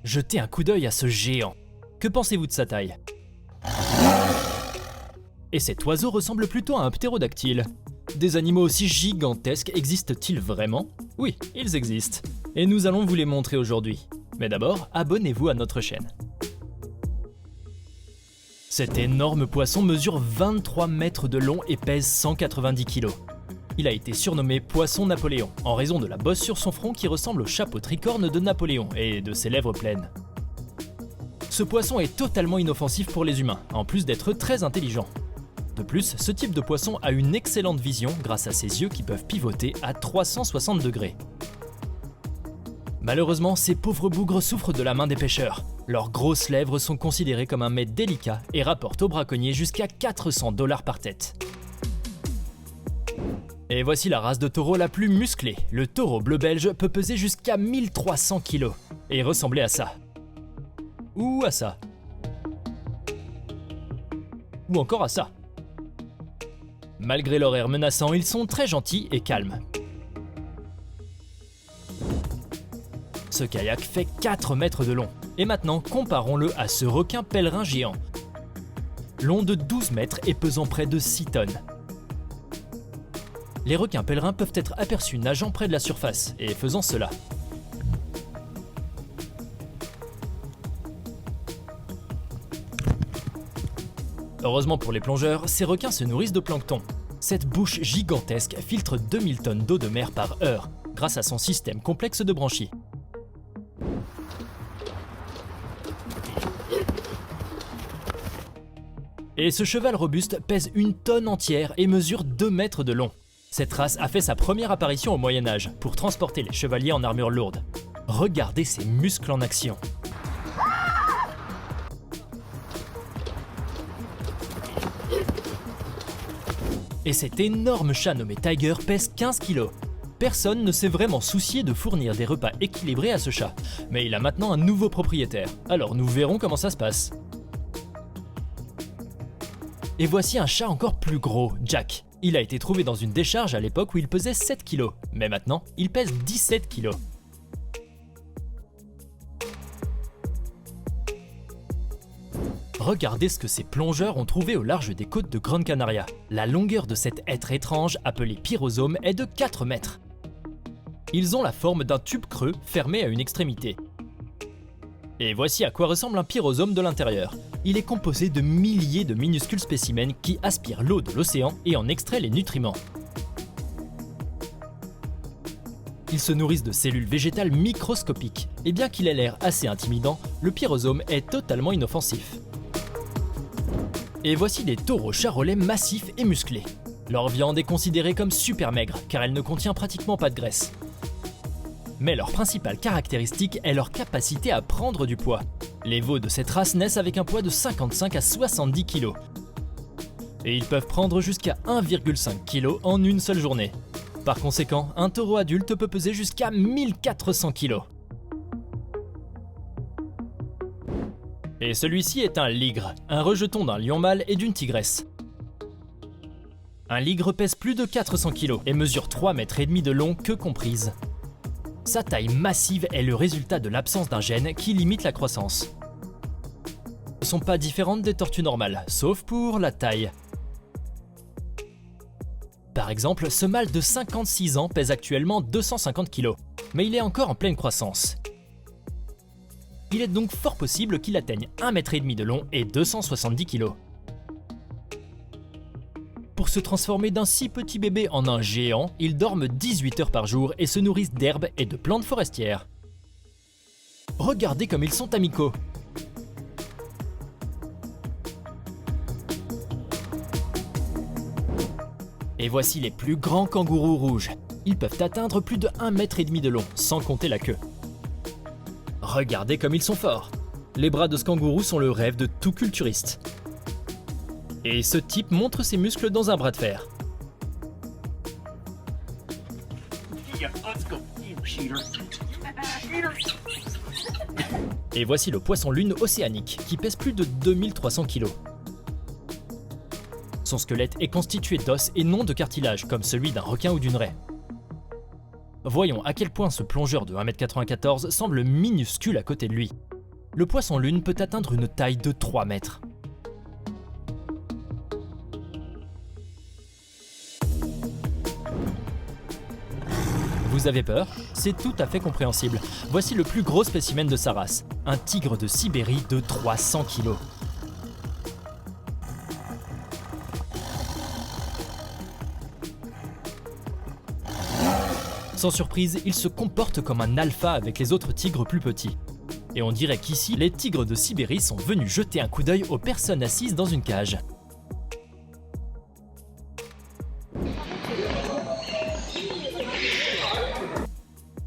jetez un coup d'œil à ce géant. Que pensez-vous de sa taille? Et cet oiseau ressemble plutôt à un ptérodactyle. Des animaux aussi gigantesques existent-ils vraiment? Oui, ils existent. Et nous allons vous les montrer aujourd'hui. Mais d'abord, abonnez-vous à notre chaîne. Cet énorme poisson mesure 23 mètres de long et pèse 190 kg. Il a été surnommé Poisson Napoléon, en raison de la bosse sur son front qui ressemble au chapeau tricorne de Napoléon et de ses lèvres pleines. Ce poisson est totalement inoffensif pour les humains, en plus d'être très intelligent. De plus, ce type de poisson a une excellente vision grâce à ses yeux qui peuvent pivoter à 360 degrés. Malheureusement, ces pauvres bougres souffrent de la main des pêcheurs. Leurs grosses lèvres sont considérées comme un mets délicat et rapportent aux braconniers jusqu'à 400 $ par tête. Et voici la race de taureau la plus musclée. Le taureau bleu belge peut peser jusqu'à 1300 kg et ressembler à ça. Ou à ça. Ou encore à ça. Malgré leur air menaçant, ils sont très gentils et calmes. Ce kayak fait 4 mètres de long. Et maintenant, comparons-le à ce requin pèlerin géant. Long de 12 mètres et pesant près de 6 tonnes. Les requins pèlerins peuvent être aperçus nageant près de la surface et faisant cela. Heureusement pour les plongeurs, ces requins se nourrissent de plancton. Cette bouche gigantesque filtre 2000 tonnes d'eau de mer par heure, grâce à son système complexe de branchies. Et ce cheval robuste pèse 1 tonne entière et mesure 2 mètres de long. Cette race a fait sa première apparition au Moyen-Âge pour transporter les chevaliers en armure lourde. Regardez ses muscles en action. Et cet énorme chat nommé Tiger pèse 15 kg. Personne ne s'est vraiment soucié de fournir des repas équilibrés à ce chat, mais il a maintenant un nouveau propriétaire, alors nous verrons comment ça se passe. Et voici un chat encore plus gros, Jack. Il a été trouvé dans une décharge à l'époque où il pesait 7 kg, mais maintenant il pèse 17 kg. Regardez ce que ces plongeurs ont trouvé au large des côtes de Grande Canaria. La longueur de cet être étrange appelé pyrosome est de 4 mètres. Ils ont la forme d'un tube creux fermé à une extrémité. Et voici à quoi ressemble un pyrosome de l'intérieur. Il est composé de milliers de minuscules spécimens qui aspirent l'eau de l'océan et en extraient les nutriments. Ils se nourrissent de cellules végétales microscopiques, et bien qu'il ait l'air assez intimidant, le pyrosome est totalement inoffensif. Et voici des taureaux charolais massifs et musclés. Leur viande est considérée comme super maigre, car elle ne contient pratiquement pas de graisse. Mais leur principale caractéristique est leur capacité à prendre du poids. Les veaux de cette race naissent avec un poids de 55 à 70 kg. Et ils peuvent prendre jusqu'à 1,5 kg en une seule journée. Par conséquent, un taureau adulte peut peser jusqu'à 1400 kg. Et celui-ci est un ligre, un rejeton d'un lion mâle et d'une tigresse. Un ligre pèse plus de 400 kg et mesure 3,5 mètres de long, queue comprise. Sa taille massive est le résultat de l'absence d'un gène qui limite la croissance. Elles ne sont pas différentes des tortues normales, sauf pour la taille. Par exemple, ce mâle de 56 ans pèse actuellement 250 kg, mais il est encore en pleine croissance. Il est donc fort possible qu'il atteigne 1,5 mètre de long et 270 kg. Pour se transformer d'un si petit bébé en un géant, ils dorment 18 heures par jour et se nourrissent d'herbes et de plantes forestières. Regardez comme ils sont amicaux. Et voici les plus grands kangourous rouges. Ils peuvent atteindre plus de 1,5 mètre de long, sans compter la queue. Regardez comme ils sont forts. Les bras de ce kangourou sont le rêve de tout culturiste. Et ce type montre ses muscles dans un bras de fer. Et voici le poisson-lune océanique, qui pèse plus de 2300 kg. Son squelette est constitué d'os et non de cartilage, comme celui d'un requin ou d'une raie. Voyons à quel point ce plongeur de 1,94 m semble minuscule à côté de lui. Le poisson lune peut atteindre une taille de 3 mètres. Vous avez peur? C'est tout à fait compréhensible. Voici le plus gros spécimen de sa race, un tigre de Sibérie de 300 kg. Sans surprise, il se comporte comme un alpha avec les autres tigres plus petits. Et on dirait qu'ici, les tigres de Sibérie sont venus jeter un coup d'œil aux personnes assises dans une cage.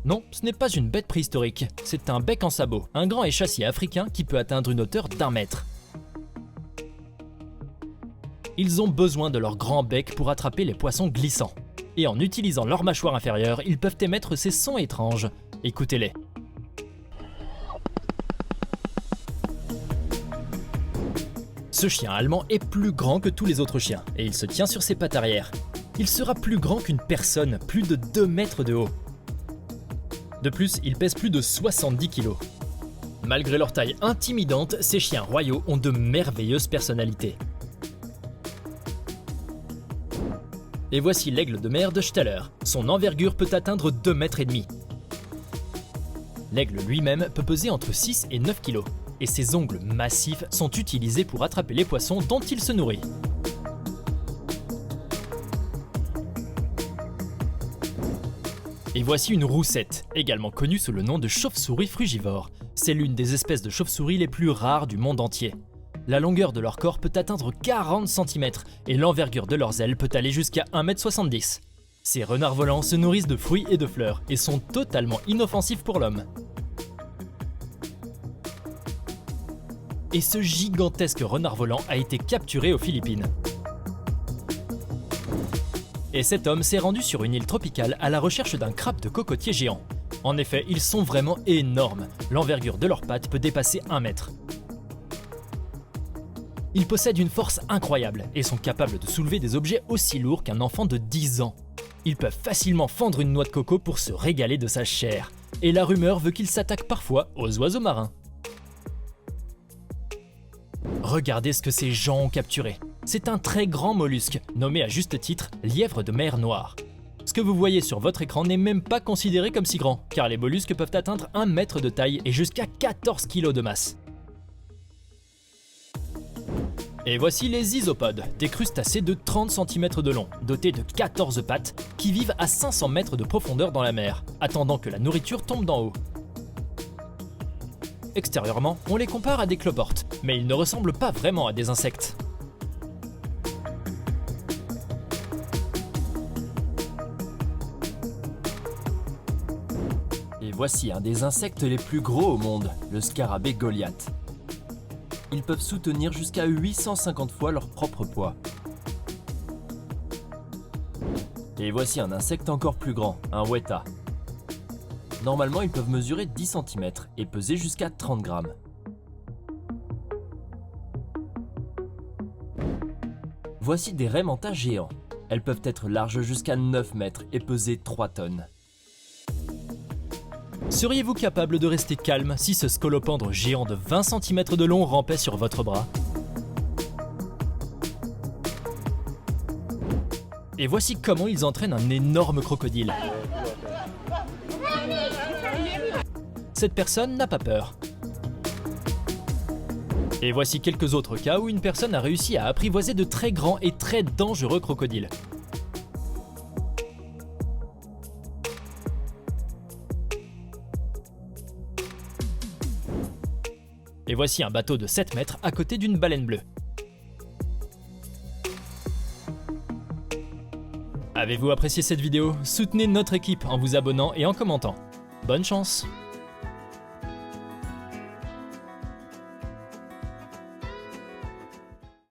Non, ce n'est pas une bête préhistorique, c'est un bec en sabot, un grand échassier africain qui peut atteindre une hauteur d'1 mètre. Ils ont besoin de leur grand bec pour attraper les poissons glissants. Et en utilisant leur mâchoire inférieure, ils peuvent émettre ces sons étranges. Écoutez-les. Ce chien allemand est plus grand que tous les autres chiens, et il se tient sur ses pattes arrière. Il sera plus grand qu'une personne, plus de 2 mètres de haut. De plus, il pèse plus de 70 kg. Malgré leur taille intimidante, ces chiens royaux ont de merveilleuses personnalités. Et voici l'aigle de mer de Staller. Son envergure peut atteindre 2,5 mètres. L'aigle lui-même peut peser entre 6 et 9 kg. Et ses ongles massifs sont utilisés pour attraper les poissons dont il se nourrit. Et voici une roussette, également connue sous le nom de chauve-souris frugivore. C'est l'une des espèces de chauves-souris les plus rares du monde entier. La longueur de leur corps peut atteindre 40 cm et l'envergure de leurs ailes peut aller jusqu'à 1,70 m. Ces renards volants se nourrissent de fruits et de fleurs et sont totalement inoffensifs pour l'homme. Et ce gigantesque renard volant a été capturé aux Philippines. Et cet homme s'est rendu sur une île tropicale à la recherche d'un crabe de cocotier géant. En effet, ils sont vraiment énormes. L'envergure de leurs pattes peut dépasser 1 mètre. Ils possèdent une force incroyable et sont capables de soulever des objets aussi lourds qu'un enfant de 10 ans. Ils peuvent facilement fendre une noix de coco pour se régaler de sa chair. Et la rumeur veut qu'ils s'attaquent parfois aux oiseaux marins. Regardez ce que ces gens ont capturé. C'est un très grand mollusque, nommé à juste titre lièvre de mer Noire. Ce que vous voyez sur votre écran n'est même pas considéré comme si grand, car les mollusques peuvent atteindre 1 mètre de taille et jusqu'à 14 kg de masse. Et voici les isopodes, des crustacés de 30 cm de long, dotés de 14 pattes, qui vivent à 500 mètres de profondeur dans la mer, attendant que la nourriture tombe d'en haut. Extérieurement, on les compare à des cloportes, mais ils ne ressemblent pas vraiment à des insectes. Et voici un des insectes les plus gros au monde, le scarabée Goliath. Ils peuvent soutenir jusqu'à 850 fois leur propre poids. Et voici un insecte encore plus grand, un weta. Normalement, ils peuvent mesurer 10 cm et peser jusqu'à 30 grammes. Voici des raies mantas géants. Elles peuvent être larges jusqu'à 9 mètres et peser 3 tonnes. Seriez-vous capable de rester calme si ce scolopendre géant de 20 cm de long rampait sur votre bras? Et voici comment ils entraînent un énorme crocodile. Cette personne n'a pas peur. Et voici quelques autres cas où une personne a réussi à apprivoiser de très grands et très dangereux crocodiles. Et voici un bateau de 7 mètres à côté d'une baleine bleue. Avez-vous apprécié cette vidéo? Soutenez notre équipe en vous abonnant et en commentant. Bonne chance!